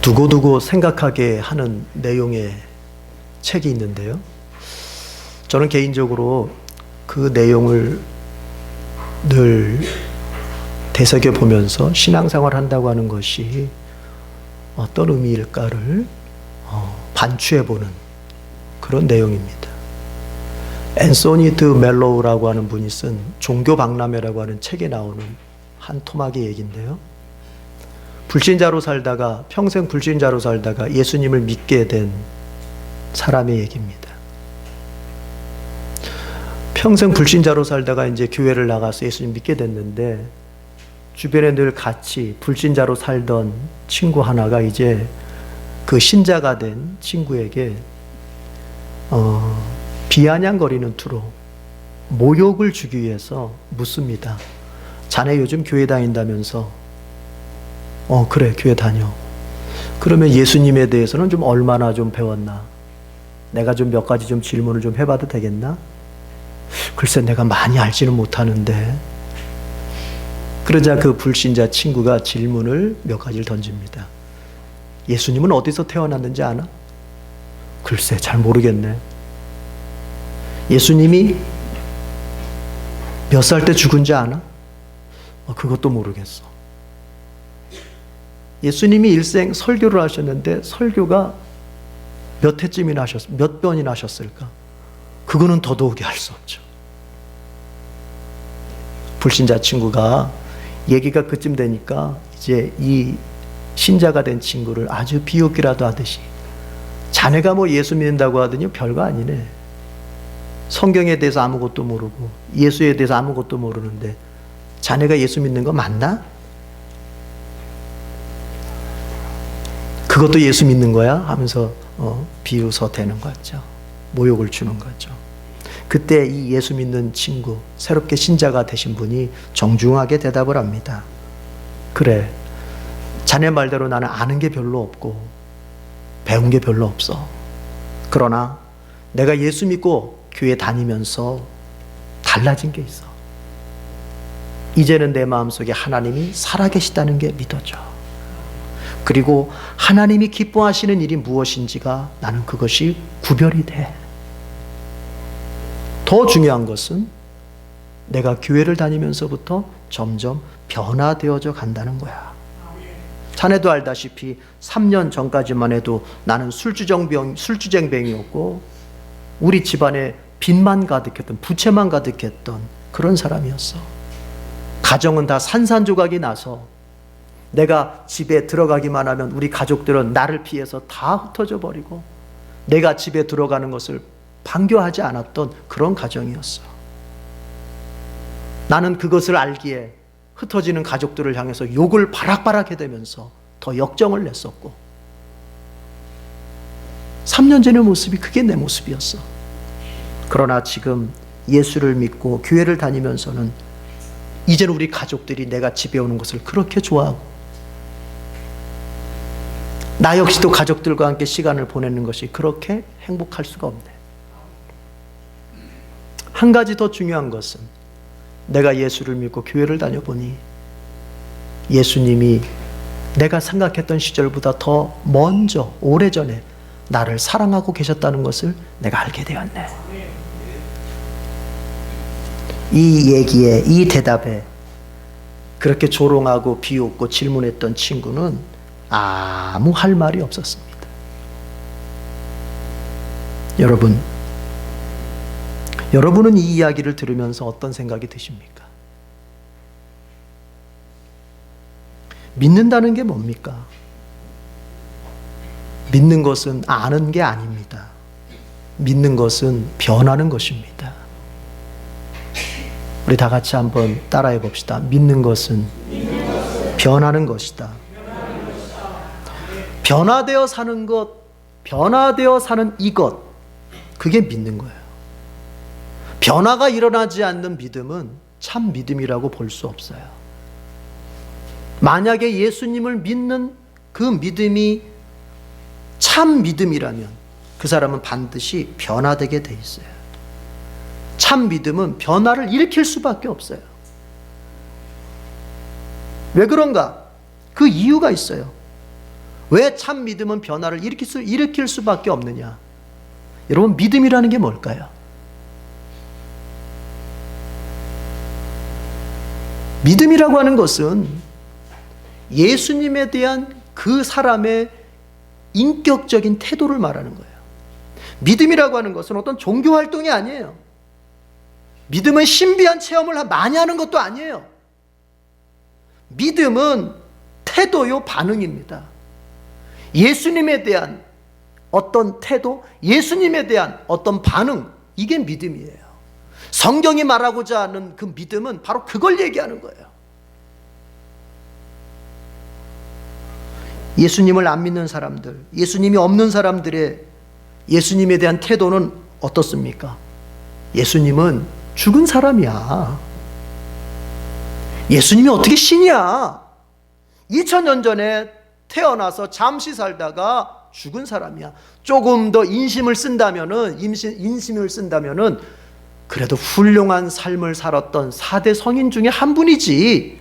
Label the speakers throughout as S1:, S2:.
S1: 두고두고 생각하게 하는 내용의 책이 있는데요. 저는 개인적으로 그 내용을 늘 되새겨보면서 신앙생활 한다고 하는 것이 어떤 의미일까를 반추해보는 그런 내용입니다. 앤소니 드 멜로우라고 하는 분이 쓴 종교박람회라고 하는 책에 나오는 한 토막의 얘기인데요. 불신자로 살다가 평생 불신자로 살다가 예수님을 믿게 된 사람의 얘기입니다. 평생 불신자로 살다가 이제 교회를 나가서 예수님 믿게 됐는데 주변에 늘 같이 불신자로 살던 친구 하나가 이제 그 신자가 된 친구에게 비아냥거리는 투로 모욕을 주기 위해서 묻습니다. 자네 요즘 교회 다닌다면서? 그래, 교회 다녀. 그러면 예수님에 대해서는 좀 얼마나 좀 배웠나? 내가 좀 몇 가지 좀 질문을 좀 해봐도 되겠나? 글쎄, 내가 많이 알지는 못하는데. 그러자 그 불신자 친구가 질문을 몇 가지를 던집니다. 예수님은 어디서 태어났는지 아나? 글쎄, 잘 모르겠네. 예수님이 몇 살 때 죽은지 아나? 그것도 모르겠어. 예수님이 일생 설교를 하셨는데 설교가 몇 회쯤이나 몇 번이나 하셨을까? 그거는 더더욱이 알 수 없죠. 불신자 친구가 얘기가 그쯤 되니까 이제 이 신자가 된 친구를 아주 비웃기라도 하듯이 자네가 뭐 예수 믿는다고 하더니 별거 아니네. 성경에 대해서 아무것도 모르고 예수에 대해서 아무것도 모르는데 자네가 예수 믿는 거 맞나? 그것도 예수 믿는 거야? 하면서 비웃어 대는 거죠. 모욕을 주는 거죠. 그때 이 예수 믿는 친구, 새롭게 신자가 되신 분이 정중하게 대답을 합니다. 그래, 자네 말대로 나는 아는 게 별로 없고 배운 게 별로 없어. 그러나 내가 예수 믿고 교회 다니면서 달라진 게 있어. 이제는 내 마음속에 하나님이 살아계시다는 게 믿어져. 그리고 하나님이 기뻐하시는 일이 무엇인지가 나는 그것이 구별이 돼. 더 중요한 것은 내가 교회를 다니면서부터 점점 변화되어져 간다는 거야. 자네도 알다시피 3년 전까지만 해도 나는 술주쟁뱅이였고 우리 집안에 빚만 가득했던, 부채만 가득했던 그런 사람이었어. 가정은 다 산산조각이 나서 내가 집에 들어가기만 하면 우리 가족들은 나를 피해서 다 흩어져 버리고 내가 집에 들어가는 것을 반겨하지 않았던 그런 가정이었어. 나는 그것을 알기에 흩어지는 가족들을 향해서 욕을 바락바락 해대면서 더 역정을 냈었고 3년 전의 모습이 그게 내 모습이었어. 그러나 지금 예수를 믿고 교회를 다니면서는 이제는 우리 가족들이 내가 집에 오는 것을 그렇게 좋아하고 나 역시도 가족들과 함께 시간을 보내는 것이 그렇게 행복할 수가 없네. 한 가지 더 중요한 것은 내가 예수를 믿고 교회를 다녀보니 예수님이 내가 생각했던 시절보다 더 먼저 오래전에 나를 사랑하고 계셨다는 것을 내가 알게 되었네. 이 얘기에, 이 대답에 그렇게 조롱하고 비웃고 질문했던 친구는 아무 할 말이 없었습니다. 여러분은 이 이야기를 들으면서 어떤 생각이 드십니까? 믿는다는 게 뭡니까? 믿는 것은 아는 게 아닙니다. 믿는 것은 변하는 것입니다. 우리 다 같이 한번 따라해 봅시다. 믿는 것은 변하는 것이다. 변화되어 사는 것, 변화되어 사는 이것, 그게 믿는 거예요. 변화가 일어나지 않는 믿음은 참 믿음이라고 볼 수 없어요. 만약에 예수님을 믿는 그 믿음이 참 믿음이라면 그 사람은 반드시 변화되게 돼 있어요. 참 믿음은 변화를 일으킬 수밖에 없어요. 왜 그런가? 그 이유가 있어요. 왜 참 믿음은 변화를 일으킬 수밖에 없느냐? 여러분, 믿음이라는 게 뭘까요? 믿음이라고 하는 것은 예수님에 대한 그 사람의 인격적인 태도를 말하는 거예요. 믿음이라고 하는 것은 어떤 종교 활동이 아니에요. 믿음은 신비한 체험을 많이 하는 것도 아니에요. 믿음은 태도요, 반응입니다. 예수님에 대한 어떤 태도, 예수님에 대한 어떤 반응, 이게 믿음이에요. 성경이 말하고자 하는 그 믿음은 바로 그걸 얘기하는 거예요. 예수님을 안 믿는 사람들, 예수님이 없는 사람들의 예수님에 대한 태도는 어떻습니까? 예수님은 죽은 사람이야. 예수님이 어떻게 신이야? 2000년 전에 태어나서 잠시 살다가 죽은 사람이야. 조금 더 인심을 쓴다면은 그래도 훌륭한 삶을 살았던 4대 성인 중에 한 분이지.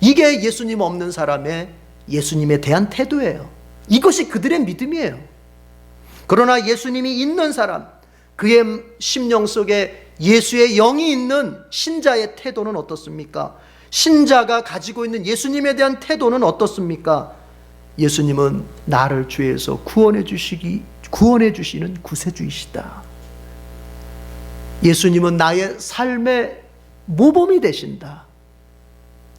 S1: 이게 예수님 없는 사람의 예수님에 대한 태도예요. 이것이 그들의 믿음이에요. 그러나 예수님이 있는 사람, 그의 심령 속에 예수의 영이 있는 신자의 태도는 어떻습니까? 신자가 가지고 있는 예수님에 대한 태도는 어떻습니까? 예수님은 나를 죄에서 구원해 주시는 구세주이시다. 예수님은 나의 삶의 모범이 되신다.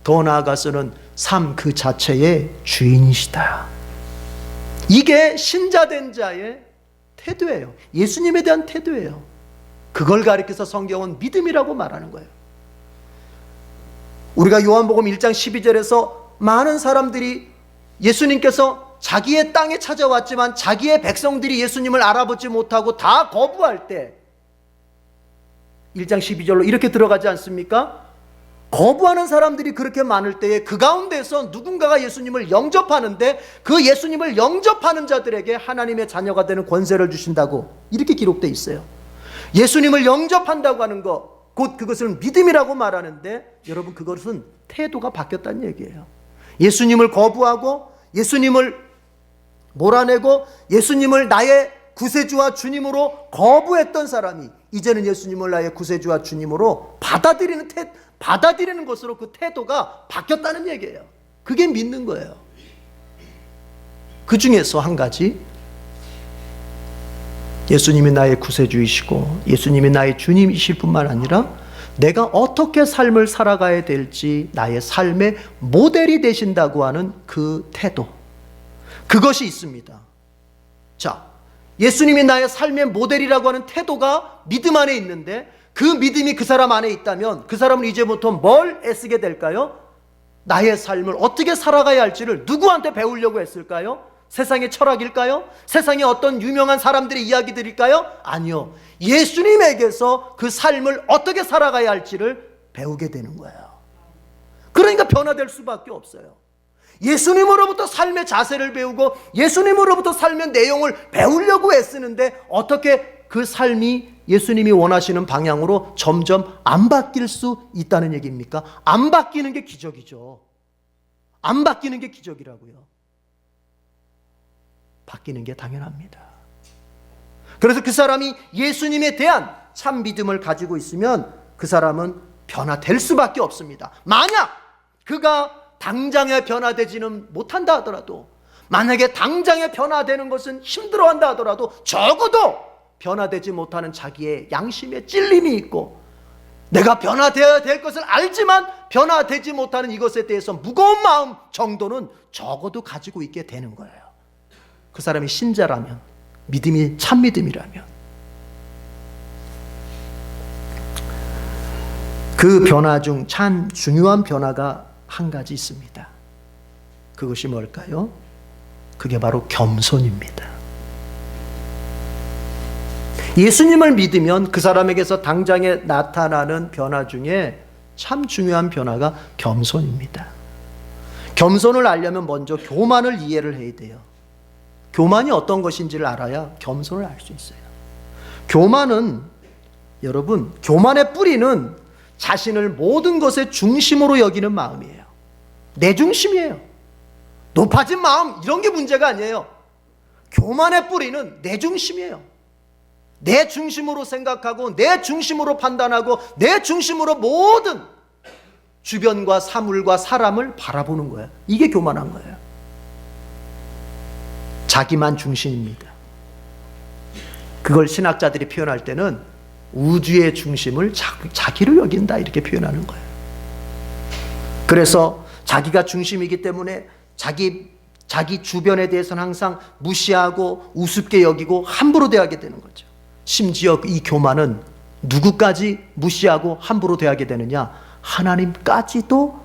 S1: 더 나아가서는 삶 그 자체의 주인이시다. 이게 신자된 자의 태도예요. 예수님에 대한 태도예요. 그걸 가리켜서 성경은 믿음이라고 말하는 거예요. 우리가 요한복음 1장 12절에서 많은 사람들이 예수님께서 자기의 땅에 찾아왔지만 자기의 백성들이 예수님을 알아보지 못하고 다 거부할 때 1장 12절로 이렇게 들어가지 않습니까? 거부하는 사람들이 그렇게 많을 때에 그 가운데서 누군가가 예수님을 영접하는데 그 예수님을 영접하는 자들에게 하나님의 자녀가 되는 권세를 주신다고 이렇게 기록되어 있어요. 예수님을 영접한다고 하는 것, 곧 그것은 믿음이라고 말하는데 여러분, 그것은 태도가 바뀌었다는 얘기예요. 예수님을 거부하고 예수님을 몰아내고 예수님을 나의 구세주와 주님으로 거부했던 사람이 이제는 예수님을 나의 구세주와 주님으로 받아들이는 것으로 그 태도가 바뀌었다는 얘기예요. 그게 믿는 거예요. 그 중에서 한 가지, 예수님이 나의 구세주이시고 예수님이 나의 주님이실 뿐만 아니라 내가 어떻게 삶을 살아가야 될지 나의 삶의 모델이 되신다고 하는 그 태도, 그것이 있습니다. 자, 예수님이 나의 삶의 모델이라고 하는 태도가 믿음 안에 있는데 그 믿음이 그 사람 안에 있다면 그 사람은 이제부터 뭘 애쓰게 될까요? 나의 삶을 어떻게 살아가야 할지를 누구한테 배우려고 했을까요? 세상의 철학일까요? 세상의 어떤 유명한 사람들의 이야기들일까요? 아니요. 예수님에게서 그 삶을 어떻게 살아가야 할지를 배우게 되는 거예요. 그러니까 변화될 수밖에 없어요. 예수님으로부터 삶의 자세를 배우고 예수님으로부터 삶의 내용을 배우려고 애쓰는데 어떻게 그 삶이 예수님이 원하시는 방향으로 점점 안 바뀔 수 있다는 얘기입니까? 안 바뀌는 게 기적이죠. 안 바뀌는 게 기적이라고요. 바뀌는 게 당연합니다. 그래서 그 사람이 예수님에 대한 참 믿음을 가지고 있으면 그 사람은 변화될 수밖에 없습니다. 만약 그가 당장에 변화되지는 못한다 하더라도, 만약에 당장에 변화되는 것은 힘들어한다 하더라도 적어도 변화되지 못하는 자기의 양심에 찔림이 있고 내가 변화되어야 될 것을 알지만 변화되지 못하는 이것에 대해서 무거운 마음 정도는 적어도 가지고 있게 되는 거예요. 그 사람이 신자라면, 믿음이 참 믿음이라면. 그 변화 중 참 중요한 변화가 한 가지 있습니다. 그것이 뭘까요? 그게 바로 겸손입니다. 예수님을 믿으면 그 사람에게서 당장에 나타나는 변화 중에 참 중요한 변화가 겸손입니다. 겸손을 알려면 먼저 교만을 이해를 해야 돼요. 교만이 어떤 것인지를 알아야 겸손을 알 수 있어요. 교만은, 여러분, 교만의 뿌리는 자신을 모든 것의 중심으로 여기는 마음이에요. 내 중심이에요. 높아진 마음 이런 게 문제가 아니에요. 교만의 뿌리는 내 중심이에요. 내 중심으로 생각하고 내 중심으로 판단하고 내 중심으로 모든 주변과 사물과 사람을 바라보는 거예요. 이게 교만한 거예요. 자기만 중심입니다. 그걸 신학자들이 표현할 때는 우주의 중심을 자기로 여긴다 이렇게 표현하는 거예요. 그래서 자기가 중심이기 때문에 자기 주변에 대해서는 항상 무시하고 우습게 여기고 함부로 대하게 되는 거죠. 심지어 이 교만은 누구까지 무시하고 함부로 대하게 되느냐? 하나님까지도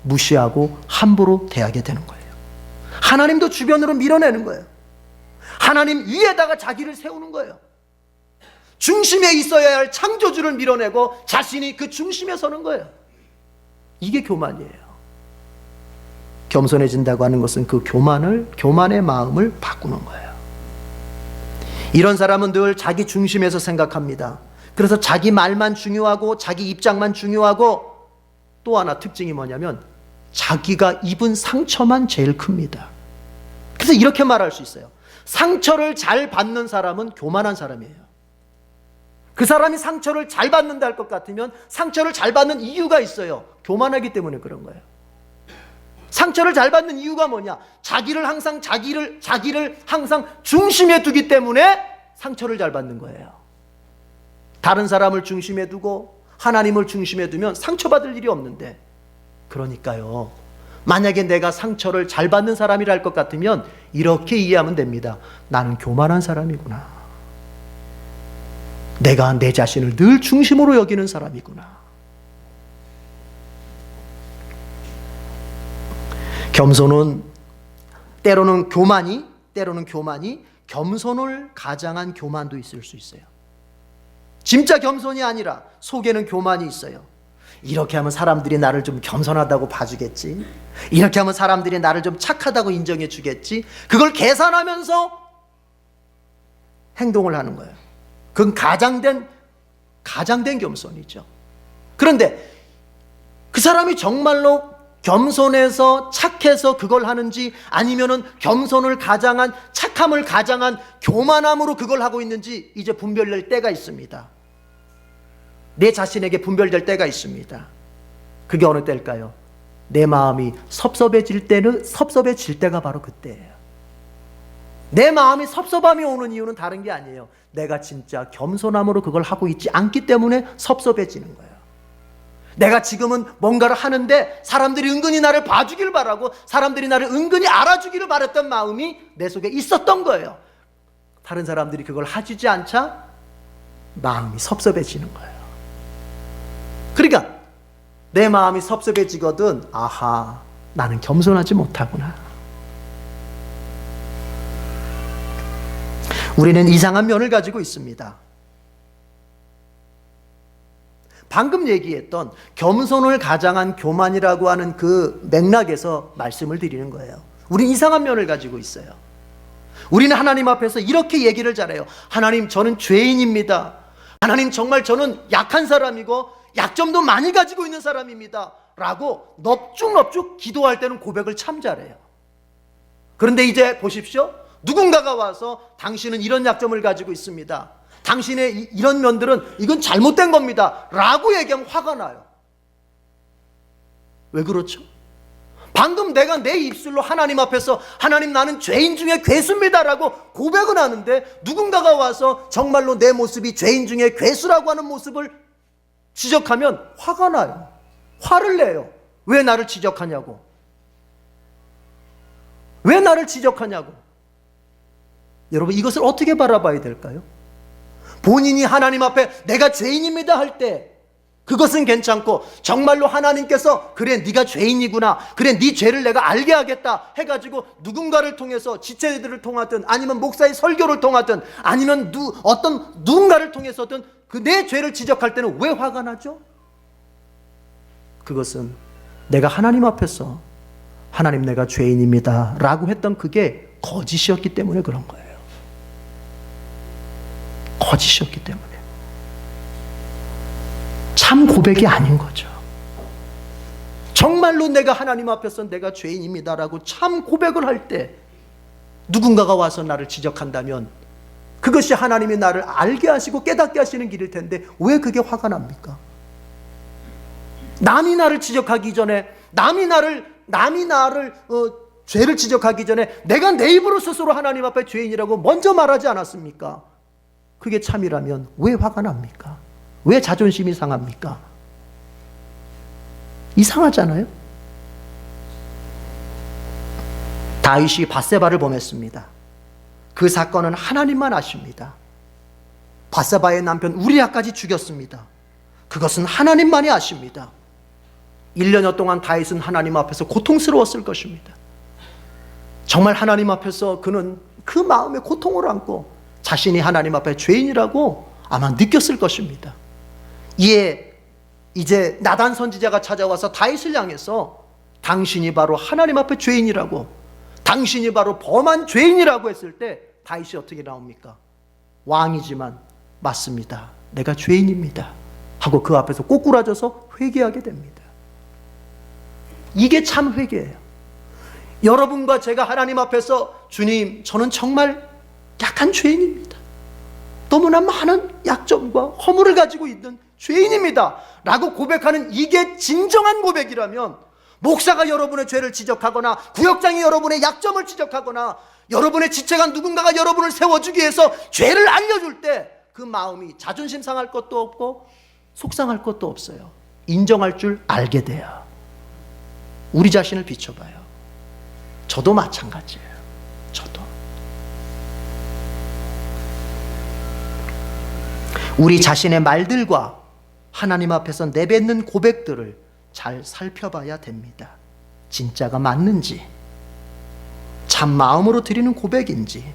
S1: 무시하고 함부로 대하게 되는 거예요. 하나님도 주변으로 밀어내는 거예요. 하나님 위에다가 자기를 세우는 거예요. 중심에 있어야 할 창조주를 밀어내고 자신이 그 중심에 서는 거예요. 이게 교만이에요. 겸손해진다고 하는 것은 그 교만의 마음을 바꾸는 거예요. 이런 사람은 늘 자기 중심에서 생각합니다. 그래서 자기 말만 중요하고 자기 입장만 중요하고 또 하나 특징이 뭐냐면 자기가 입은 상처만 제일 큽니다. 그래서 이렇게 말할 수 있어요. 상처를 잘 받는 사람은 교만한 사람이에요. 그 사람이 상처를 잘 받는다 할 것 같으면 상처를 잘 받는 이유가 있어요. 교만하기 때문에 그런 거예요. 상처를 잘 받는 이유가 뭐냐? 자기를 항상 중심에 두기 때문에 상처를 잘 받는 거예요. 다른 사람을 중심에 두고 하나님을 중심에 두면 상처받을 일이 없는데, 그러니까요, 만약에 내가 상처를 잘 받는 사람이라 할 것 같으면 이렇게 이해하면 됩니다. 나는 교만한 사람이구나. 내가 내 자신을 늘 중심으로 여기는 사람이구나. 겸손은 때로는 교만이 겸손을 가장한 교만도 있을 수 있어요. 진짜 겸손이 아니라 속에는 교만이 있어요. 이렇게 하면 사람들이 나를 좀 겸손하다고 봐주겠지. 이렇게 하면 사람들이 나를 좀 착하다고 인정해 주겠지. 그걸 계산하면서 행동을 하는 거예요. 그건 가장된 겸손이죠. 그런데 그 사람이 정말로 겸손해서 착해서 그걸 하는지, 아니면은 겸손을 가장한, 착함을 가장한 교만함으로 그걸 하고 있는지 이제 분별될 때가 있습니다. 내 자신에게 분별될 때가 있습니다. 그게 어느 때일까요? 내 마음이 섭섭해질 때가 바로 그때예요. 내 마음이 섭섭함이 오는 이유는 다른 게 아니에요. 내가 진짜 겸손함으로 그걸 하고 있지 않기 때문에 섭섭해지는 거예요. 내가 지금은 뭔가를 하는데 사람들이 은근히 나를 봐주길 바라고, 사람들이 나를 은근히 알아주기를 바랬던 마음이 내 속에 있었던 거예요. 다른 사람들이 그걸 해주지 않자 마음이 섭섭해지는 거예요. 그러니까 내 마음이 섭섭해지거든, 아하, 나는 겸손하지 못하구나. 우리는 이상한 면을 가지고 있습니다. 방금 얘기했던 겸손을 가장한 교만이라고 하는 그 맥락에서 말씀을 드리는 거예요. 우리는 이상한 면을 가지고 있어요. 우리는 하나님 앞에서 이렇게 얘기를 잘해요. 하나님, 저는 죄인입니다. 하나님, 정말 저는 약한 사람이고 약점도 많이 가지고 있는 사람입니다 라고 넙죽넙죽 기도할 때는 고백을 참 잘해요. 그런데 이제 보십시오. 누군가가 와서 당신은 이런 약점을 가지고 있습니다, 당신의 이런 면들은 이건 잘못된 겁니다 라고 얘기하면 화가 나요. 왜 그렇죠? 방금 내가 내 입술로 하나님 앞에서 하나님, 나는 죄인 중에 괴수입니다 라고 고백은 하는데, 누군가가 와서 정말로 내 모습이 죄인 중에 괴수라고 하는 모습을 지적하면 화가 나요. 화를 내요. 왜 나를 지적하냐고. 왜 나를 지적하냐고. 여러분, 이것을 어떻게 바라봐야 될까요? 본인이 하나님 앞에 내가 죄인입니다 할 때 그것은 괜찮고, 정말로 하나님께서 그래 네가 죄인이구나, 그래 네 죄를 내가 알게 하겠다 해가지고 누군가를 통해서, 지체들을 통하든 아니면 목사의 설교를 통하든 아니면 누군가를 통해서든 그 내 죄를 지적할 때는 왜 화가 나죠? 그것은 내가 하나님 앞에서 하나님, 내가 죄인입니다 라고 했던 그게 거짓이었기 때문에 그런 거예요. 거짓이었기 때문에. 참 고백이 아닌 거죠. 정말로 내가 하나님 앞에서 내가 죄인입니다라고 참 고백을 할 때 누군가가 와서 나를 지적한다면 그것이 하나님이 나를 알게 하시고 깨닫게 하시는 길일 텐데 왜 그게 화가 납니까? 남이 나를 지적하기 전에 남이 나를 죄를 지적하기 전에 내가 내 입으로 스스로 하나님 앞에 죄인이라고 먼저 말하지 않았습니까? 그게 참이라면 왜 화가 납니까? 왜 자존심이 상합니까? 이상하잖아요. 다윗이 밧세바를 범했습니다. 그 사건은 하나님만 아십니다. 밧세바의 남편 우리아까지 죽였습니다. 그것은 하나님만이 아십니다. 1년여 동안 다윗은 하나님 앞에서 고통스러웠을 것입니다. 정말 하나님 앞에서 그는 그 마음에 고통을 안고 자신이 하나님 앞에 죄인이라고 아마 느꼈을 것입니다. 이에 이제 나단 선지자가 찾아와서 다윗을 향해서 당신이 바로 하나님 앞에 죄인이라고, 당신이 바로 범한 죄인이라고 했을 때 다윗이 어떻게 나옵니까? 왕이지만 맞습니다. 내가 죄인입니다. 하고 그 앞에서 꼬꾸라져서 회개하게 됩니다. 이게 참 회개예요. 여러분과 제가 하나님 앞에서 주님, 저는 정말 약한 죄인입니다. 너무나 많은 약점과 허물을 가지고 있는 죄인입니다 라고 고백하는 이게 진정한 고백이라면, 목사가 여러분의 죄를 지적하거나 구역장이 여러분의 약점을 지적하거나 여러분의 지체가 누군가가 여러분을 세워주기 위해서 죄를 알려줄 때 그 마음이 자존심 상할 것도 없고 속상할 것도 없어요. 인정할 줄 알게 돼요. 우리 자신을 비춰봐요. 저도 마찬가지예요. 저도. 우리 자신의 말들과 하나님 앞에서 내뱉는 고백들을 잘 살펴봐야 됩니다. 진짜가 맞는지, 참 마음으로 드리는 고백인지,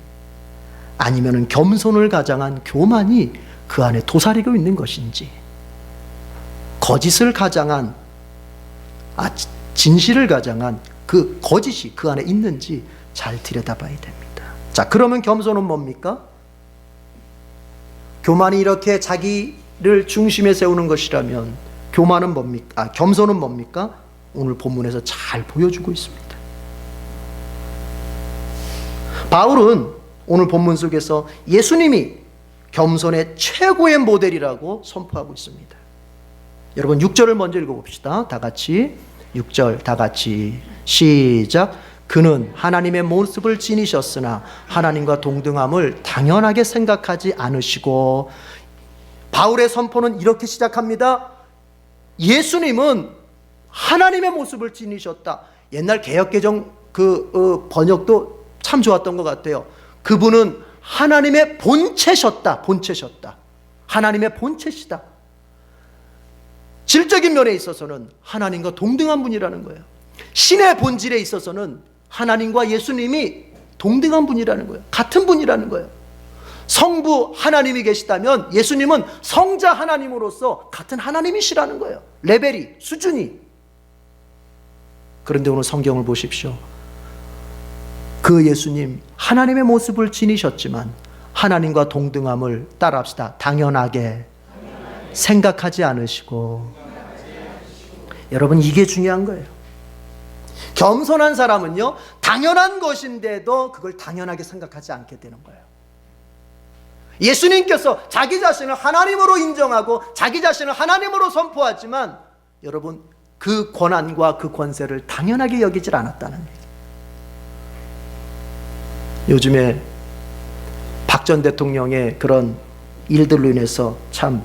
S1: 아니면 겸손을 가장한 교만이 그 안에 도사리고 있는 것인지, 거짓을 가장한, 진실을 가장한 그 거짓이 그 안에 있는지 잘 들여다봐야 됩니다. 자, 그러면 겸손은 뭡니까? 교만이 이렇게 자기를 중심에 세우는 것이라면 교만은 뭡니까? 겸손은 뭡니까? 오늘 본문에서 잘 보여주고 있습니다. 바울은 오늘 본문 속에서 예수님이 겸손의 최고의 모델이라고 선포하고 있습니다. 여러분 6절을 먼저 읽어봅시다. 다 같이 6절 다 같이 시작. 그는 하나님의 모습을 지니셨으나 하나님과 동등함을 당연하게 생각하지 않으시고, 바울의 선포는 이렇게 시작합니다. 예수님은 하나님의 모습을 지니셨다. 옛날 개역개정 번역도 참 좋았던 것 같아요. 그분은 하나님의 본체셨다. 본체셨다. 하나님의 본체시다. 질적인 면에 있어서는 하나님과 동등한 분이라는 거예요. 신의 본질에 있어서는 하나님과 예수님이 동등한 분이라는 거예요. 같은 분이라는 거예요. 성부 하나님이 계시다면 예수님은 성자 하나님으로서 같은 하나님이시라는 거예요. 레벨이, 수준이. 그런데 오늘 성경을 보십시오. 그 예수님 하나님의 모습을 지니셨지만 하나님과 동등함을 따라합시다. 당연하게 생각하지 않으시고. 여러분 이게 중요한 거예요. 겸손한 사람은요, 당연한 것인데도 그걸 당연하게 생각하지 않게 되는 거예요. 예수님께서 자기 자신을 하나님으로 인정하고 자기 자신을 하나님으로 선포하지만 여러분 그 권한과 그 권세를 당연하게 여기질 않았다는 얘기예요. 요즘에 박 전 대통령의 그런 일들로 인해서 참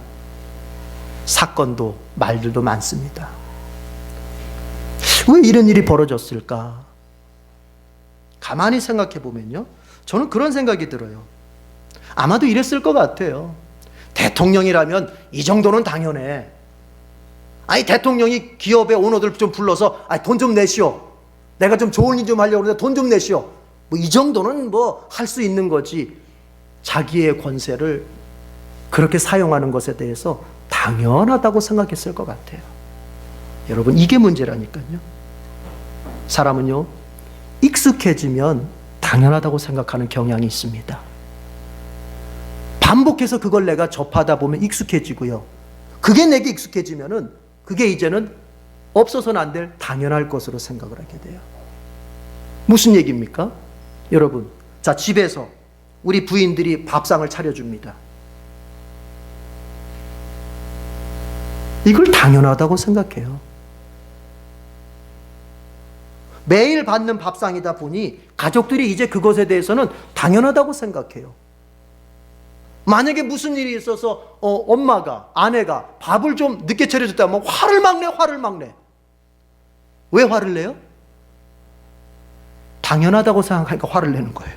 S1: 사건도 말들도 많습니다. 왜 이런 일이 벌어졌을까? 가만히 생각해 보면요, 저는 그런 생각이 들어요. 아마도 이랬을 것 같아요. 대통령이라면 이 정도는 당연해. 아니 대통령이 기업의 오너들 좀 불러서 돈 좀 내시오. 내가 좀 좋은 일 좀 하려고 하는데 돈 좀 내시오. 뭐 이 정도는 뭐 할 수 있는 거지. 자기의 권세를 그렇게 사용하는 것에 대해서 당연하다고 생각했을 것 같아요. 여러분 이게 문제라니까요. 사람은요, 익숙해지면 당연하다고 생각하는 경향이 있습니다. 반복해서 그걸 내가 접하다 보면 익숙해지고요. 그게 내게 익숙해지면은 그게 이제는 없어서는 안 될 당연할 것으로 생각을 하게 돼요. 무슨 얘기입니까? 여러분, 자, 집에서 우리 부인들이 밥상을 차려줍니다. 이걸 당연하다고 생각해요. 매일 받는 밥상이다 보니 가족들이 이제 그것에 대해서는 당연하다고 생각해요. 만약에 무슨 일이 있어서 엄마가, 아내가 밥을 좀 늦게 차려줬다면 화를 막 내. 왜 화를 내요? 당연하다고 생각하니까 화를 내는 거예요.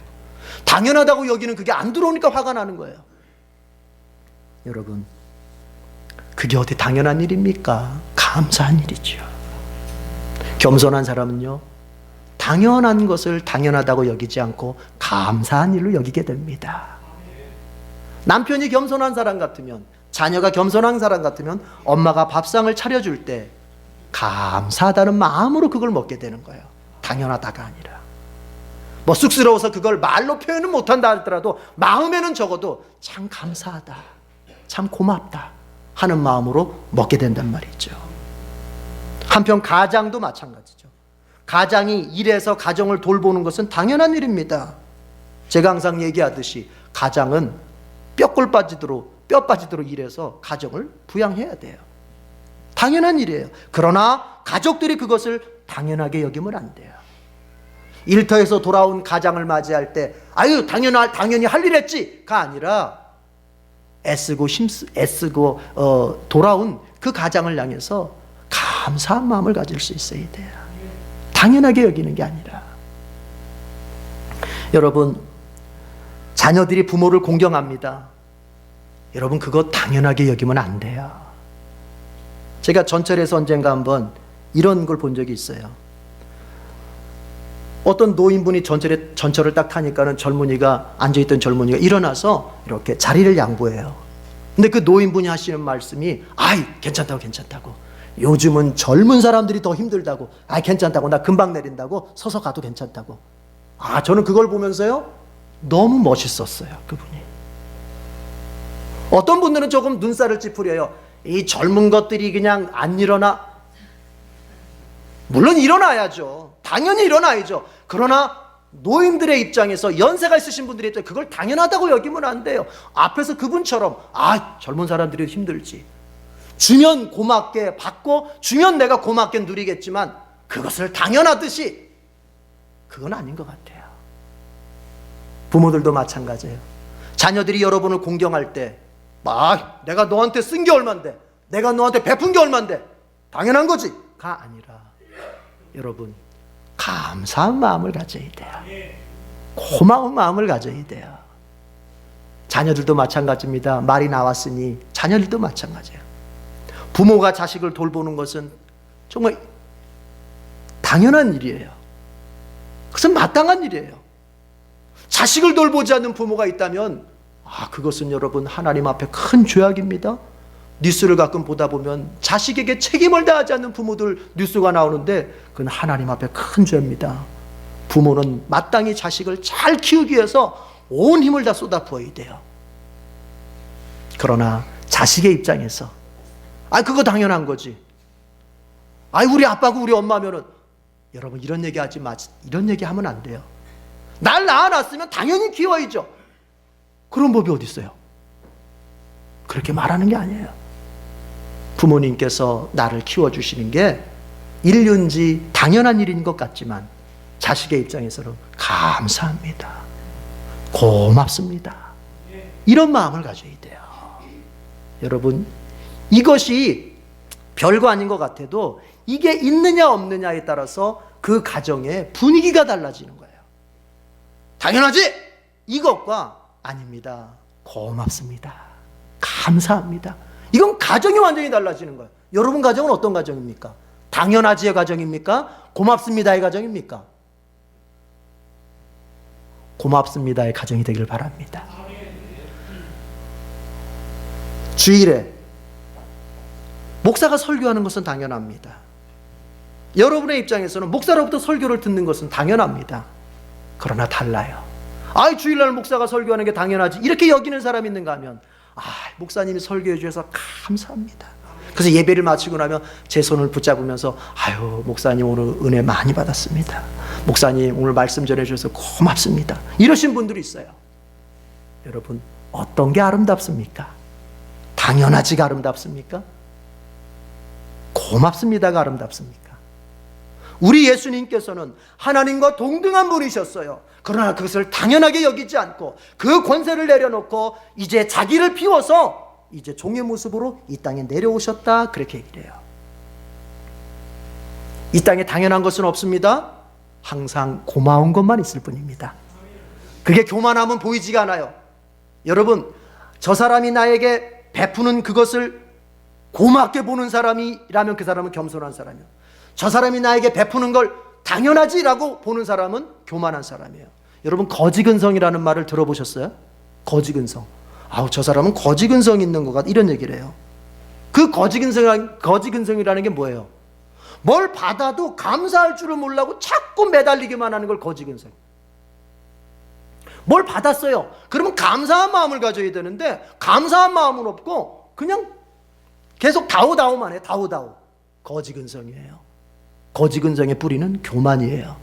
S1: 당연하다고 여기는 그게 안 들어오니까 화가 나는 거예요. 여러분, 그게 어디 당연한 일입니까? 감사한 일이죠. 겸손한 사람은요, 당연한 것을 당연하다고 여기지 않고 감사한 일로 여기게 됩니다. 남편이 겸손한 사람 같으면, 자녀가 겸손한 사람 같으면 엄마가 밥상을 차려줄 때 감사하다는 마음으로 그걸 먹게 되는 거예요. 당연하다가 아니라. 뭐 쑥스러워서 그걸 말로 표현은 못한다 하더라도 마음에는 적어도 참 감사하다, 참 고맙다 하는 마음으로 먹게 된단 말이죠. 한편 가장도 마찬가지죠. 가장이 일해서 가정을 돌보는 것은 당연한 일입니다. 제가 항상 얘기하듯이 가장은 뼈 빠지도록 일해서 가정을 부양해야 돼요. 당연한 일이에요. 그러나 가족들이 그것을 당연하게 여기면 안 돼요. 일터에서 돌아온 가장을 맞이할 때 아유 당연히 할 일 했지가 아니라 애쓰고 돌아온 그 가장을 향해서 감사한 마음을 가질 수 있어야 돼요. 당연하게 여기는 게 아니라. 여러분, 자녀들이 부모를 공경합니다. 여러분, 그거 당연하게 여기면 안 돼요. 제가 전철에서 언젠가 한번 이런 걸 본 적이 있어요. 어떤 노인분이 전철을 딱 타니까는 앉아있던 젊은이가 일어나서 이렇게 자리를 양보해요. 근데 그 노인분이 하시는 말씀이 괜찮다고. 요즘은 젊은 사람들이 더 힘들다고. 괜찮다고. 나 금방 내린다고. 서서 가도 괜찮다고. 저는 그걸 보면서요, 너무 멋있었어요, 그분이. 어떤 분들은 조금 눈살을 찌푸려요. 이 젊은 것들이 그냥 안 일어나. 물론 일어나야죠. 당연히 일어나야죠. 그러나 노인들의 입장에서, 연세가 있으신 분들의 입장에서 그걸 당연하다고 여기면 안 돼요. 앞에서 그분처럼 젊은 사람들이 힘들지. 주면 고맙게 받고 주면 내가 고맙게 누리겠지만 그것을 당연하듯이 그건 아닌 것 같아요. 부모들도 마찬가지예요. 자녀들이 여러분을 공경할 때 내가 너한테 쓴 게 얼만데, 내가 너한테 베푼 게 얼만데 당연한 거지 가 아니라, 여러분, 감사한 마음을 가져야 돼요. 고마운 마음을 가져야 돼요. 자녀들도 마찬가지입니다. 말이 나왔으니 자녀들도 마찬가지예요. 부모가 자식을 돌보는 것은 정말 당연한 일이에요. 그것은 마땅한 일이에요. 자식을 돌보지 않는 부모가 있다면 그것은 여러분 하나님 앞에 큰 죄악입니다. 뉴스를 가끔 보다 보면 자식에게 책임을 다하지 않는 부모들 뉴스가 나오는데 그건 하나님 앞에 큰 죄입니다. 부모는 마땅히 자식을 잘 키우기 위해서 온 힘을 다 쏟아부어야 돼요. 그러나 자식의 입장에서 그거 당연한 거지. 우리 아빠고 우리 엄마면은, 여러분 이런 얘기 하지 마. 이런 얘기 하면 안 돼요. 날 낳아놨으면 당연히 키워야죠. 그런 법이 어디 있어요? 그렇게 말하는 게 아니에요. 부모님께서 나를 키워주시는 게 인륜지 당연한 일인 것 같지만 자식의 입장에서는 감사합니다. 고맙습니다. 이런 마음을 가져야 돼요. 여러분, 이것이 별거 아닌 것 같아도 이게 있느냐 없느냐에 따라서 그 가정의 분위기가 달라지는 거예요. 당연하지? 이것과 아닙니다. 고맙습니다. 감사합니다. 이건 가정이 완전히 달라지는 거예요. 여러분 가정은 어떤 가정입니까? 당연하지의 가정입니까? 고맙습니다의 가정입니까? 고맙습니다의 가정이 되길 바랍니다. 주일에 목사가 설교하는 것은 당연합니다. 여러분의 입장에서는 목사로부터 설교를 듣는 것은 당연합니다. 그러나 달라요. 주일날 목사가 설교하는 게 당연하지, 이렇게 여기는 사람이 있는가 하면 목사님이 설교해 주셔서 감사합니다. 그래서 예배를 마치고 나면 제 손을 붙잡으면서 아유 목사님 오늘 은혜 많이 받았습니다. 목사님 오늘 말씀 전해주셔서 고맙습니다. 이러신 분들이 있어요. 여러분 어떤 게 아름답습니까? 당연하지가 아름답습니까? 고맙습니다가 아름답습니까? 우리 예수님께서는 하나님과 동등한 분이셨어요. 그러나 그것을 당연하게 여기지 않고 그 권세를 내려놓고 이제 자기를 비워서 이제 종의 모습으로 이 땅에 내려오셨다, 그렇게 얘기를 해요. 이 땅에 당연한 것은 없습니다. 항상 고마운 것만 있을 뿐입니다. 그게 교만함은 보이지가 않아요. 여러분 저 사람이 나에게 베푸는 그것을 고맙게 보는 사람이라면 그 사람은 겸손한 사람이에요. 저 사람이 나에게 베푸는 걸 당연하지라고 보는 사람은 교만한 사람이에요. 여러분 거지근성이라는 말을 들어보셨어요? 거지근성. 아우 저 사람은 거지근성 있는 것 같아, 이런 얘기를 해요. 그 거지근성이라는 게 뭐예요? 뭘 받아도 감사할 줄을 몰라고 자꾸 매달리기만 하는 걸 거지근성. 뭘 받았어요. 그러면 감사한 마음을 가져야 되는데 감사한 마음은 없고 그냥 계속 다오다오만 해. 다오다오. 거지근성이에요. 거지근성의 뿌리는 교만이에요.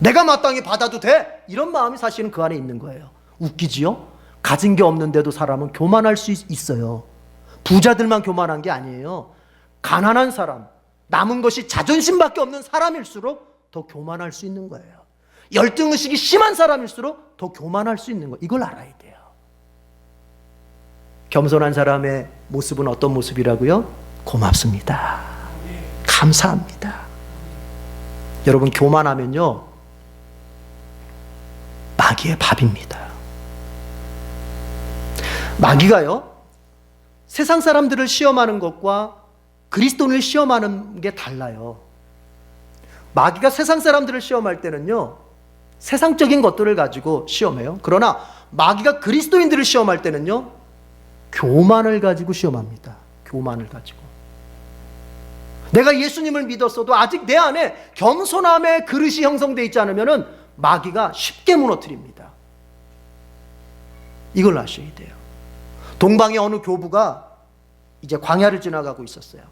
S1: 내가 마땅히 받아도 돼, 이런 마음이 사실은 그 안에 있는 거예요. 웃기지요? 가진 게 없는데도 사람은 교만할 수 있어요. 부자들만 교만한 게 아니에요. 가난한 사람, 남은 것이 자존심밖에 없는 사람일수록 더 교만할 수 있는 거예요. 열등의식이 심한 사람일수록 더 교만할 수 있는 거, 이걸 알아야 돼요. 겸손한 사람의 모습은 어떤 모습이라고요? 고맙습니다. 감사합니다. 여러분 교만하면요 마귀의 밥입니다. 마귀가요 세상 사람들을 시험하는 것과 그리스도인을 시험하는 게 달라요. 마귀가 세상 사람들을 시험할 때는요 세상적인 것들을 가지고 시험해요. 그러나 마귀가 그리스도인들을 시험할 때는요 교만을 가지고 시험합니다. 교만을 가지고. 내가 예수님을 믿었어도 아직 내 안에 겸손함의 그릇이 형성되어 있지 않으면 마귀가 쉽게 무너뜨립니다. 이걸 아셔야 돼요. 동방의 어느 교부가 이제 광야를 지나가고 있었어요.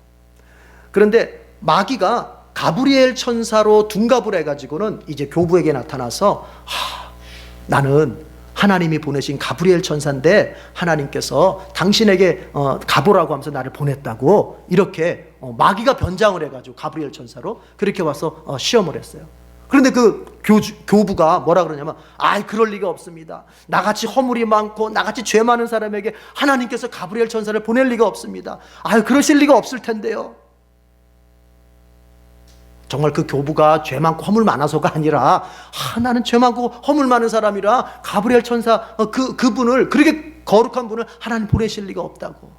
S1: 그런데 마귀가 가브리엘 천사로 둔갑을 해가지고는 이제 교부에게 나타나서 나는 하나님이 보내신 가브리엘 천사인데 하나님께서 당신에게 가보라고 하면서 나를 보냈다고, 이렇게 마귀가 변장을 해가지고 가브리엘 천사로 그렇게 와서 시험을 했어요. 그런데 그 교부가 뭐라 그러냐면 그럴 리가 없습니다. 나같이 허물이 많고 나같이 죄 많은 사람에게 하나님께서 가브리엘 천사를 보낼 리가 없습니다. 그러실 리가 없을 텐데요. 정말 그 교부가 죄 많고 허물 많아서가 아니라 나는 죄 많고 허물 많은 사람이라 가브리엘 천사 그분을, 그렇게 거룩한 분을 하나님 보내실 리가 없다고.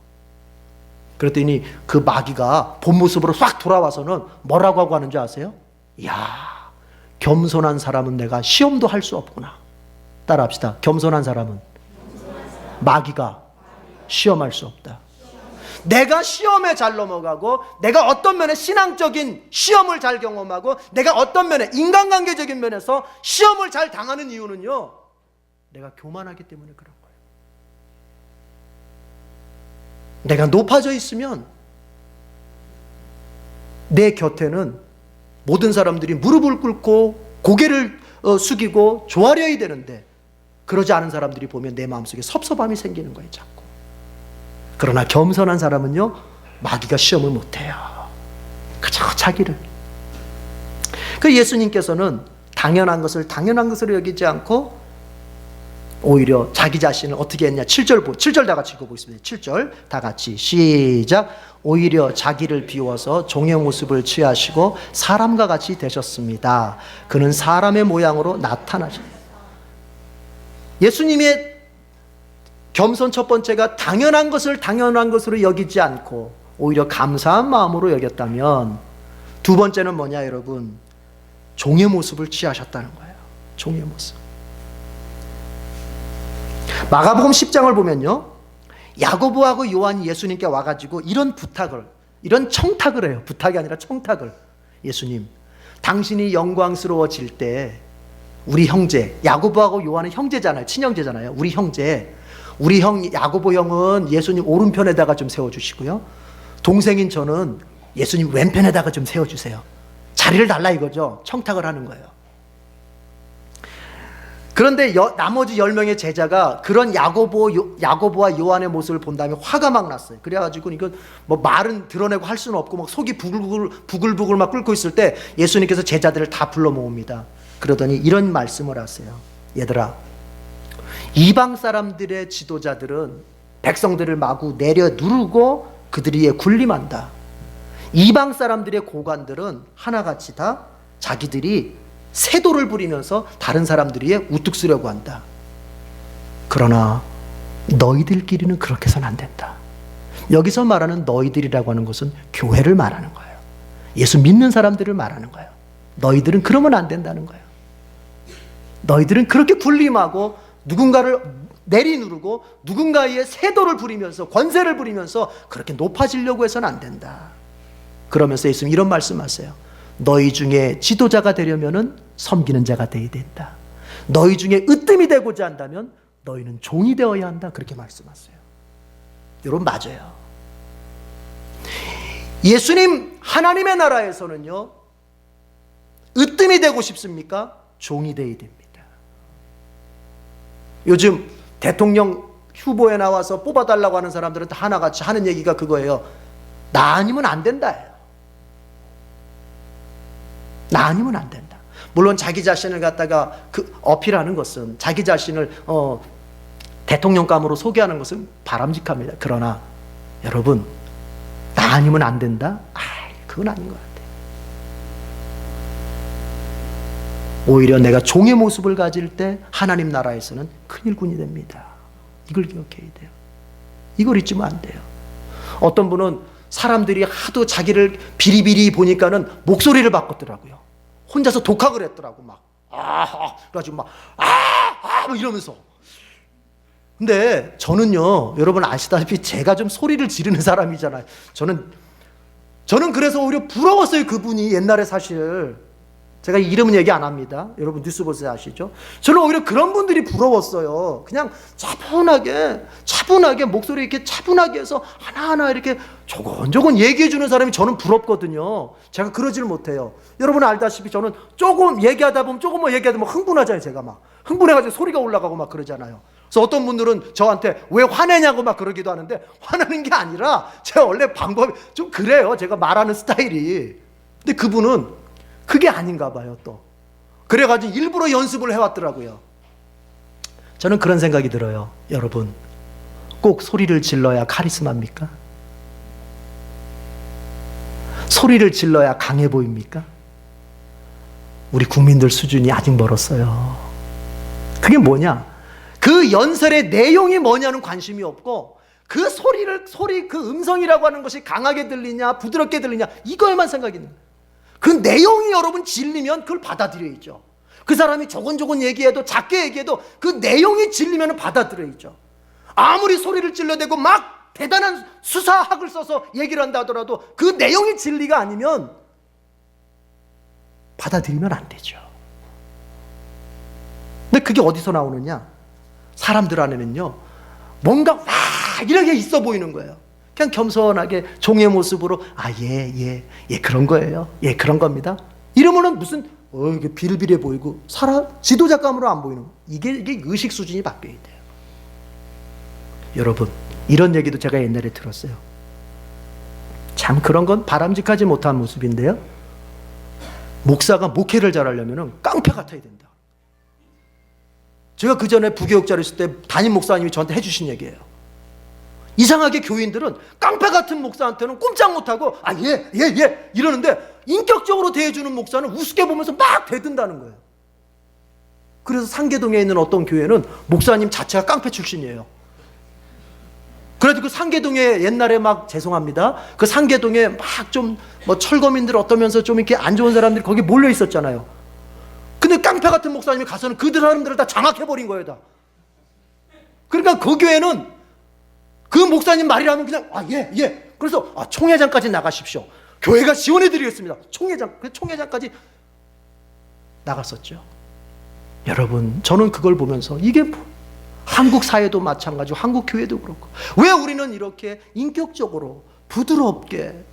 S1: 그랬더니 그 마귀가 본 모습으로 싹 돌아와서는 뭐라고 하고 하는 줄 아세요? 이야, 겸손한 사람은 내가 시험도 할 수 없구나. 따라합시다. 겸손한 사람은 마귀가 시험할 수 없다. 내가 시험에 잘 넘어가고 내가 어떤 면에 신앙적인 시험을 잘 경험하고 내가 어떤 면에 인간관계적인 면에서 시험을 잘 당하는 이유는요 내가 교만하기 때문에 그런 거예요. 내가 높아져 있으면 내 곁에는 모든 사람들이 무릎을 꿇고 고개를 숙이고 조아려야 되는데 그러지 않은 사람들이 보면 내 마음속에 섭섭함이 생기는 거예요. 자꾸. 그러나 겸손한 사람은요 마귀가 시험을 못해요. 그저 자기를. 그 예수님께서는 당연한 것을 당연한 것으로 여기지 않고 오히려 자기 자신을 어떻게 했냐. 7절 다 같이 읽어보겠습니다. 7절 다 같이 시작. 오히려 자기를 비워서 종의 모습을 취하시고 사람과 같이 되셨습니다. 그는 사람의 모양으로 나타나셨습니다. 예수님의 겸손 첫 번째가 당연한 것을 당연한 것으로 여기지 않고 오히려 감사한 마음으로 여겼다면, 두 번째는 뭐냐 여러분? 종의 모습을 취하셨다는 거예요. 종의 모습. 마가복음 10장을 보면요 야고보하고 요한이 예수님께 와가지고 이런 부탁을, 이런 청탁을 해요. 부탁이 아니라 청탁을. 예수님, 당신이 영광스러워질 때 우리 형제, 야고보하고 요한은 형제잖아요. 친형제잖아요. 우리 형제, 우리 형 야고보 형은 예수님 오른편에다가 좀 세워주시고요, 동생인 저는 예수님 왼편에다가 좀 세워주세요. 자리를 달라 이거죠. 청탁을 하는 거예요. 그런데 나머지 10명의 제자가 그런 야고보와 요한의 모습을 본 다음에 화가 막 났어요. 그래가지고 이건 뭐 말은 드러내고 할 수는 없고 막 속이 부글부글 막 끓고 있을 때 예수님께서 제자들을 다 불러 모읍니다. 그러더니 이런 말씀을 하세요. 얘들아, 이방 사람들의 지도자들은 백성들을 마구 내려 누르고 그들 위에 군림한다. 이방 사람들의 고관들은 하나같이 다 자기들이 세도를 부리면서 다른 사람들 위에 우뚝 쓰려고 한다. 그러나 너희들끼리는 그렇게 해서는 안 된다. 여기서 말하는 너희들이라고 하는 것은 교회를 말하는 거예요. 예수 믿는 사람들을 말하는 거예요. 너희들은 그러면 안 된다는 거예요. 너희들은 그렇게 군림하고 누군가를 내리누르고 누군가의 세도를 부리면서 권세를 부리면서 그렇게 높아지려고 해서는 안 된다. 그러면서 예수님 이런 말씀하세요. 너희 중에 지도자가 되려면은 섬기는 자가 되어야 된다. 너희 중에 으뜸이 되고자 한다면 너희는 종이 되어야 한다. 그렇게 말씀하세요. 여러분 맞아요. 예수님 하나님의 나라에서는요, 으뜸이 되고 싶습니까? 종이 되어야 됩니다. 요즘 대통령 후보에 나와서 뽑아달라고 하는 사람들은 다 하나같이 하는 얘기가 그거예요. 나 아니면 안 된다예요. 나 아니면 안 된다. 물론 자기 자신을 갖다가 어필하는 것은, 자기 자신을 대통령감으로 소개하는 것은 바람직합니다. 그러나 여러분, 나 아니면 안 된다? 그건 아닌 것 같아요. 오히려 내가 종의 모습을 가질 때 하나님 나라에서는 큰일꾼이 됩니다. 이걸 기억해야 돼요. 이걸 잊으면 안 돼요. 어떤 분은 사람들이 하도 자기를 비리비리 보니까는 목소리를 바꿨더라고요. 혼자서 독학을 했더라고. 그래가지고 막 이러면서. 근데 저는요, 여러분 아시다시피 제가 좀 소리를 지르는 사람이잖아요. 저는 그래서 오히려 부러웠어요. 그분이 옛날에 사실. 제가 이름은 얘기 안 합니다. 여러분 뉴스 보세요 아시죠? 저는 오히려 그런 분들이 부러웠어요. 그냥 차분하게 목소리 이렇게 차분하게 해서 하나하나 이렇게 조곤조곤 얘기해 주는 사람이 저는 부럽거든요. 제가 그러지를 못해요. 여러분 알다시피 저는 조금 얘기하다 보면 흥분하잖아요. 제가 막 흥분해가지고 소리가 올라가고 막 그러잖아요. 그래서 어떤 분들은 저한테 왜 화내냐고 막 그러기도 하는데, 화내는 게 아니라 제가 원래 방법이 좀 그래요. 제가 말하는 스타일이. 근데 그분은 그게 아닌가 봐요. 또 그래가지고 일부러 연습을 해왔더라고요. 저는 그런 생각이 들어요. 여러분, 꼭 소리를 질러야 카리스마입니까? 소리를 질러야 강해 보입니까? 우리 국민들 수준이 아직 멀었어요. 그게 뭐냐? 그 연설의 내용이 뭐냐는 관심이 없고, 그 그 음성이라고 하는 것이 강하게 들리냐 부드럽게 들리냐 이거에만 생각이 있는 거예요. 그 내용이 여러분 질리면 그걸 받아들여야죠. 그 사람이 조곤조곤 얘기해도, 작게 얘기해도 그 내용이 질리면 받아들여야죠. 아무리 소리를 질러대고 막 대단한 수사학을 써서 얘기를 한다 하더라도 그 내용이 진리가 아니면 받아들이면 안 되죠. 근데 그게 어디서 나오느냐? 사람들 안에는요, 뭔가 막 이렇게 있어 보이는 거예요. 그냥 겸손하게 종의 모습으로 예 그런 거예요. 예 그런 겁니다. 이러면은 무슨 이게 비일비일해 보이고 지도자감으로 안 보이는 거. 이게 의식 수준이 바뀌어야 돼요. 여러분, 이런 얘기도 제가 옛날에 들었어요. 참 그런 건 바람직하지 못한 모습인데요. 목사가 목회를 잘하려면 깡패 같아야 된다. 제가 그 전에 부교육자로 있을 때 담임 목사님이 저한테 해주신 얘기예요. 이상하게 교인들은 깡패 같은 목사한테는 꼼짝 못하고 예 이러는데, 인격적으로 대해주는 목사는 우습게 보면서 막 대든다는 거예요. 그래서 상계동에 있는 어떤 교회는 목사님 자체가 깡패 출신이에요. 그래도 그 상계동에 옛날에 막 죄송합니다. 그 상계동에 막 좀 뭐 철거민들 어떠면서 좀 이렇게 안 좋은 사람들이 거기 몰려 있었잖아요. 근데 깡패 같은 목사님이 가서는 그 사람들을 다 장악해버린 거예요, 다. 그러니까 그 교회는 그 목사님 말이라면 그냥 예. 그래서 총회장까지 나가십시오. 교회가 지원해드리겠습니다. 총회장까지 나갔었죠. 여러분, 저는 그걸 보면서 이게 한국 사회도 마찬가지고 한국 교회도 그렇고, 왜 우리는 이렇게 인격적으로 부드럽게,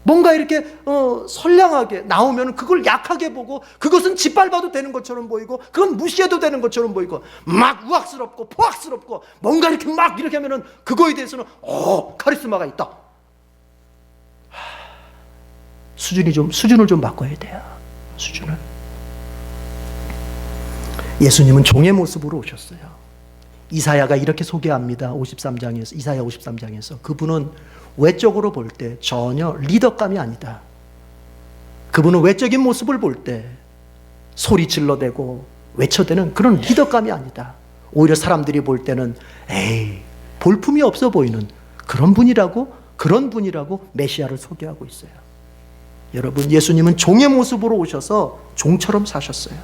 S1: 뭔가 이렇게 선량하게 나오면 그걸 약하게 보고, 그것은 짓밟아도 되는 것처럼 보이고, 그건 무시해도 되는 것처럼 보이고, 막 우악스럽고 포악스럽고, 뭔가 이렇게 막 이렇게 하면은 그거에 대해서는 카리스마가 있다. 수준을 좀 바꿔야 돼요. 수준을. 예수님은 종의 모습으로 오셨어요. 이사야가 이렇게 소개합니다. 53장에서, 이사야 53장에서 그분은 외적으로 볼 때 전혀 리더감이 아니다. 그분은 외적인 모습을 볼 때 소리 질러대고 외쳐대는 그런 리더감이 아니다. 오히려 사람들이 볼 때는 볼품이 없어 보이는 그런 분이라고 메시아를 소개하고 있어요. 여러분, 예수님은 종의 모습으로 오셔서 종처럼 사셨어요.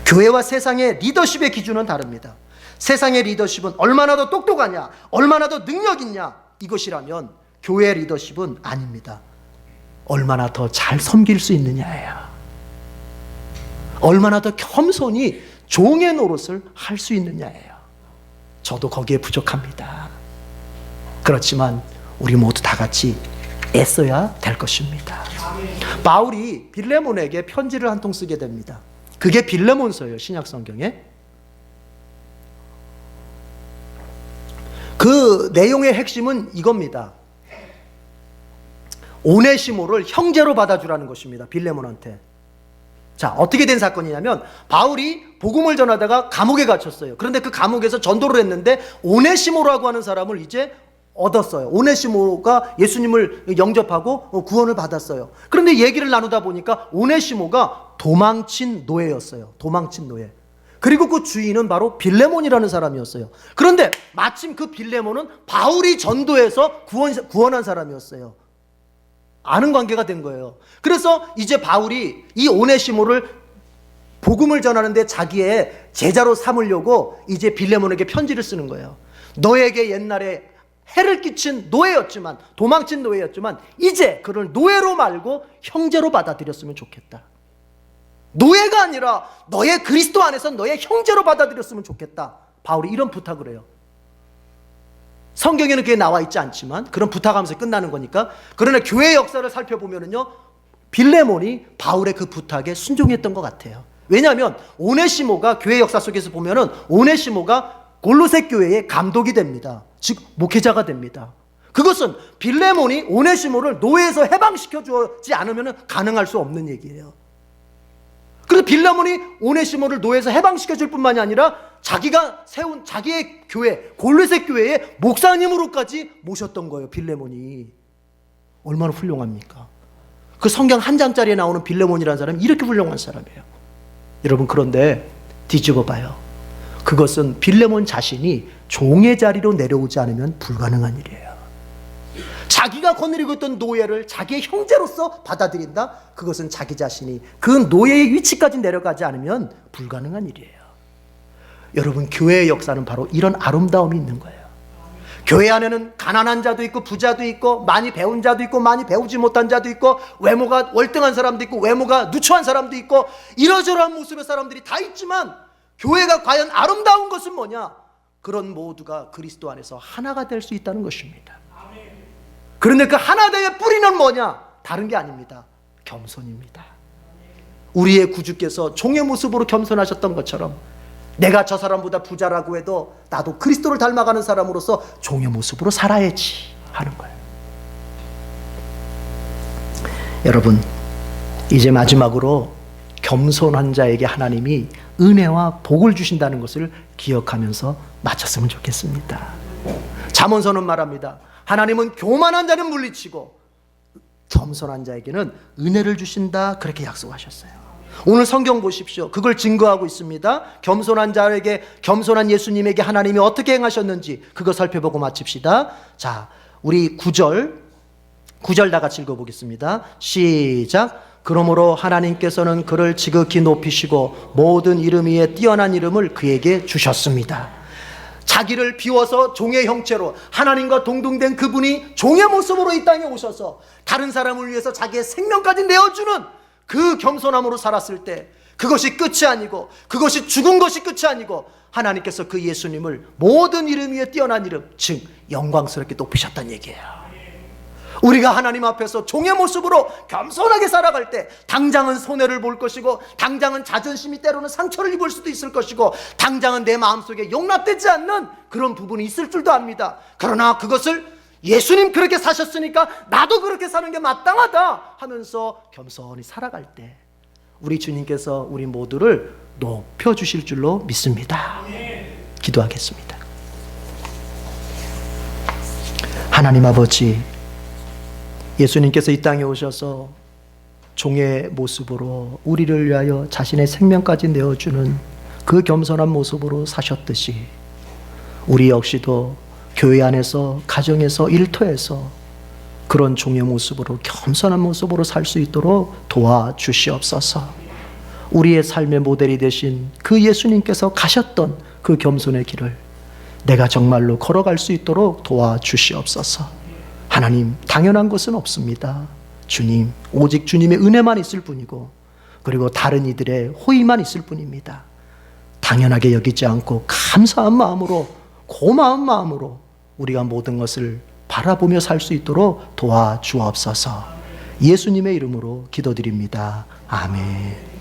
S1: 교회와 세상의 리더십의 기준은 다릅니다. 세상의 리더십은 얼마나 더 똑똑하냐, 얼마나 더 능력 있냐, 이것이라면 교회 리더십은 아닙니다. 얼마나 더 잘 섬길 수 있느냐예요. 얼마나 더 겸손히 종의 노릇을 할 수 있느냐예요. 저도 거기에 부족합니다. 그렇지만 우리 모두 다 같이 애써야 될 것입니다. 바울이 빌레몬에게 편지를 한 통 쓰게 됩니다. 그게 빌레몬서예요, 신약 성경에. 그 내용의 핵심은 이겁니다. 오네시모를 형제로 받아주라는 것입니다, 빌레몬한테. 자, 어떻게 된 사건이냐면, 바울이 복음을 전하다가 감옥에 갇혔어요. 그런데 그 감옥에서 전도를 했는데 오네시모라고 하는 사람을 이제 얻었어요. 오네시모가 예수님을 영접하고 구원을 받았어요. 그런데 얘기를 나누다 보니까 오네시모가 도망친 노예였어요. 도망친 노예. 그리고 그 주인은 바로 빌레몬이라는 사람이었어요. 그런데 마침 그 빌레몬은 바울이 전도해서 구원한 사람이었어요. 아는 관계가 된 거예요. 그래서 이제 바울이 이 오네시모를 복음을 전하는데 자기의 제자로 삼으려고 이제 빌레몬에게 편지를 쓰는 거예요. 너에게 옛날에 해를 끼친 노예였지만, 도망친 노예였지만 이제 그를 노예로 말고 형제로 받아들였으면 좋겠다. 노예가 아니라 너의 그리스도 안에서 너의 형제로 받아들였으면 좋겠다. 바울이 이런 부탁을 해요. 성경에는 그게 나와 있지 않지만 그런 부탁하면서 끝나는 거니까. 그러나 교회의 역사를 살펴보면은요, 빌레몬이 바울의 그 부탁에 순종했던 것 같아요. 왜냐하면 오네시모가 교회 역사 속에서 보면은 오네시모가 골로새 교회의 감독이 됩니다. 즉 목회자가 됩니다. 그것은 빌레몬이 오네시모를 노예에서 해방시켜 주지 않으면 가능할 수 없는 얘기예요. 그래서 빌레몬이 오네시모를 노예에서 해방시켜 줄 뿐만이 아니라 자기가 세운 자기의 교회, 골로새 교회의 목사님으로까지 모셨던 거예요. 빌레몬이 얼마나 훌륭합니까? 그 성경 한 장짜리에 나오는 빌레몬이라는 사람이 이렇게 훌륭한 사람이에요. 여러분, 그런데 뒤집어 봐요. 그것은 빌레몬 자신이 종의 자리로 내려오지 않으면 불가능한 일이에요. 자기가 거느리고 있던 노예를 자기의 형제로서 받아들인다? 그것은 자기 자신이 그 노예의 위치까지 내려가지 않으면 불가능한 일이에요. 여러분, 교회의 역사는 바로 이런 아름다움이 있는 거예요. 교회 안에는 가난한 자도 있고 부자도 있고 많이 배운 자도 있고 많이 배우지 못한 자도 있고 외모가 월등한 사람도 있고 외모가 누추한 사람도 있고 이러저러한 모습의 사람들이 다 있지만, 교회가 과연 아름다운 것은 뭐냐? 그런 모두가 그리스도 안에서 하나가 될 수 있다는 것입니다. 그런데 그 하나됨의 뿌리는 뭐냐? 다른 게 아닙니다. 겸손입니다. 우리의 구주께서 종의 모습으로 겸손하셨던 것처럼 내가 저 사람보다 부자라고 해도 나도 그리스도를 닮아가는 사람으로서 종의 모습으로 살아야지 하는 거예요. 여러분, 이제 마지막으로 겸손한 자에게 하나님이 은혜와 복을 주신다는 것을 기억하면서 마쳤으면 좋겠습니다. 잠언서는 말합니다. 하나님은 교만한 자는 물리치고 겸손한 자에게는 은혜를 주신다, 그렇게 약속하셨어요. 오늘 성경 보십시오. 그걸 증거하고 있습니다. 겸손한 자에게, 겸손한 예수님에게 하나님이 어떻게 행하셨는지 그거 살펴보고 마칩시다. 자, 우리 9절 다 같이 읽어보겠습니다. 시작. 그러므로 하나님께서는 그를 지극히 높이시고 모든 이름 위에 뛰어난 이름을 그에게 주셨습니다. 자기를 비워서 종의 형체로 하나님과 동등된 그분이 종의 모습으로 이 땅에 오셔서 다른 사람을 위해서 자기의 생명까지 내어주는 그 겸손함으로 살았을 때, 그것이 끝이 아니고, 그것이 죽은 것이 끝이 아니고, 하나님께서 그 예수님을 모든 이름 위에 뛰어난 이름, 즉 영광스럽게 높이셨다는 얘기예요. 우리가 하나님 앞에서 종의 모습으로 겸손하게 살아갈 때 당장은 손해를 볼 것이고, 당장은 자존심이 때로는 상처를 입을 수도 있을 것이고, 당장은 내 마음속에 용납되지 않는 그런 부분이 있을 줄도 압니다. 그러나 그것을 예수님 그렇게 사셨으니까 나도 그렇게 사는 게 마땅하다 하면서 겸손히 살아갈 때 우리 주님께서 우리 모두를 높여주실 줄로 믿습니다. 기도하겠습니다. 하나님 아버지, 예수님께서 이 땅에 오셔서 종의 모습으로 우리를 위하여 자신의 생명까지 내어주는 그 겸손한 모습으로 사셨듯이 우리 역시도 교회 안에서, 가정에서, 일터에서 그런 종의 모습으로, 겸손한 모습으로 살 수 있도록 도와주시옵소서. 우리의 삶의 모델이 되신 그 예수님께서 가셨던 그 겸손의 길을 내가 정말로 걸어갈 수 있도록 도와주시옵소서. 하나님, 당연한 것은 없습니다. 주님, 오직 주님의 은혜만 있을 뿐이고, 그리고 다른 이들의 호의만 있을 뿐입니다. 당연하게 여기지 않고 감사한 마음으로, 고마운 마음으로 우리가 모든 것을 바라보며 살 수 있도록 도와주옵소서. 예수님의 이름으로 기도드립니다. 아멘.